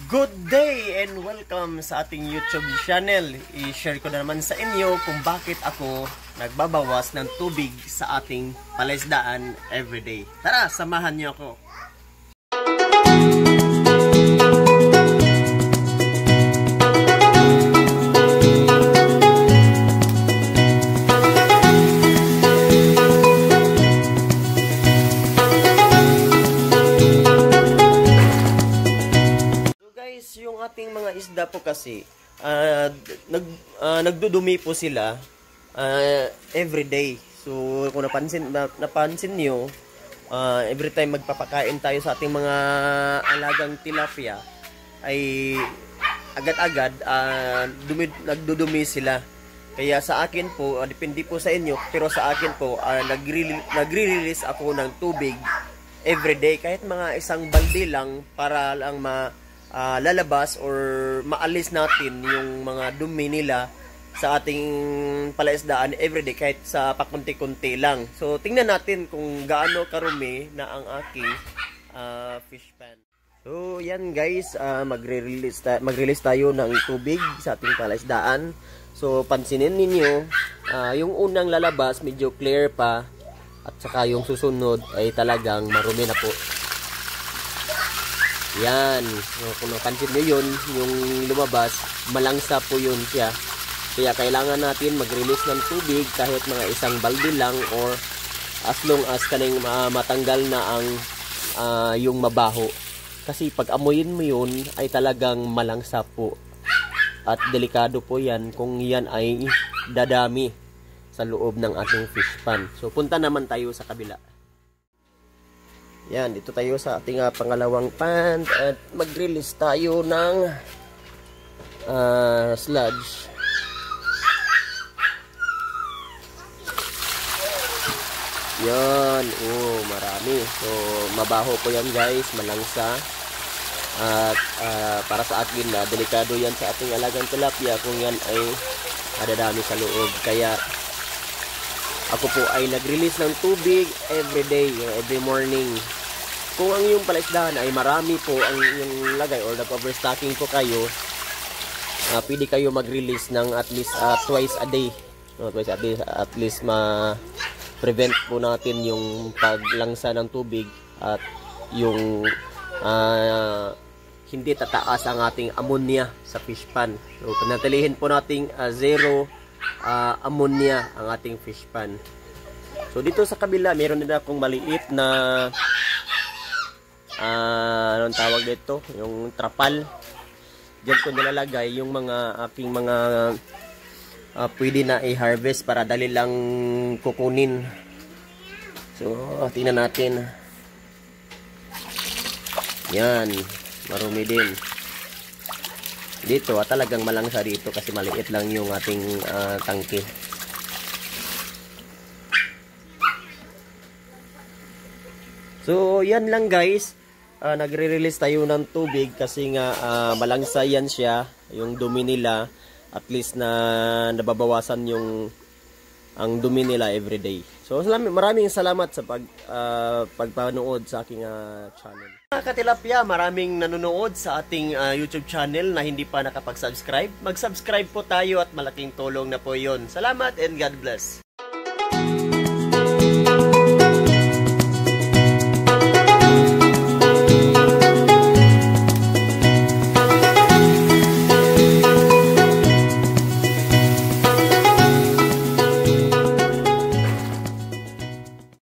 Good day and welcome sa ating YouTube channel. I-share ko na naman sa inyo kung bakit ako nagbabawas ng tubig sa ating palaisdaan everyday. Tara, samahan niyo ako. Yung ating mga isda po kasi nagdudumi po sila everyday. So kung napansin niyo, every time magpapakain tayo sa ating mga alagang tilapia ay agad-agad nagdudumi sila. Kaya sa akin po, depende po sa inyo, pero sa akin po nagre-release ako ng tubig everyday, kahit mga isang balde lang para lang lalabas or maalis natin yung mga dumi nila sa ating palaisdaan everyday, kahit sa pakunti-kunti lang. So tingnan natin kung gaano karumi na ang aking fish pan. So yan guys, magre-release tayo ng tubig sa ating palaisdaan. So pansinin ninyo, yung unang lalabas medyo clear pa, at saka yung susunod ay talagang marumi na po. Yan, kung napansin nyo yun, yung lumabas, malangsa po yun siya. Kaya kailangan natin mag-release ng tubig kahit mga isang balde lang, or as long as kaning matanggal na ang yung mabaho. Kasi pag amoyin mo yun ay talagang malangsa po. At delikado po yan kung yan ay dadami sa loob ng ating fish pan. So punta naman tayo sa kabila. Yan, dito tayo sa ating pangalawang pan at mag-release tayo ng sludge. Yan, marami. So, mabaho po yan guys, malangsa. At para sa akin na delikado yan sa ating alagang tilapia kung yan ay madadami sa loob. Kaya ako po ay nag-release ng tubig everyday, every morning. Kung ang iyong palaisdaan ay marami po ang iyong lagay or nag-overstocking po kayo, pwede kayo mag-release ng at least twice a day. No, twice a day, at least ma-prevent po natin yung paglangsa ng tubig at yung hindi tataas ang ating ammonia sa fish pan. So panatilihin po nating zero ammonia ang ating fish pan. So dito sa kabila meron din akong maliit na anong tawag dito, yung trapal. Diyan ko nilalagay yung mga aking mga pwede na i-harvest para dali lang kukunin. So tingnan natin. Yan, marumi din dito. Talagang malangsa dito kasi maliit lang yung ating tangke. So yan lang guys, nagre-release tayo ng tubig kasi nga malangsa yan siya, yung dumi nila. At least na nababawasan yung ang dumi nila everyday. So maraming salamat sa pagpanood sa aking channel. Mga katilapia, maraming nanonood sa ating YouTube channel na hindi pa nakapag-subscribe. Mag-subscribe po tayo at malaking tulong na po yon. Salamat and God bless.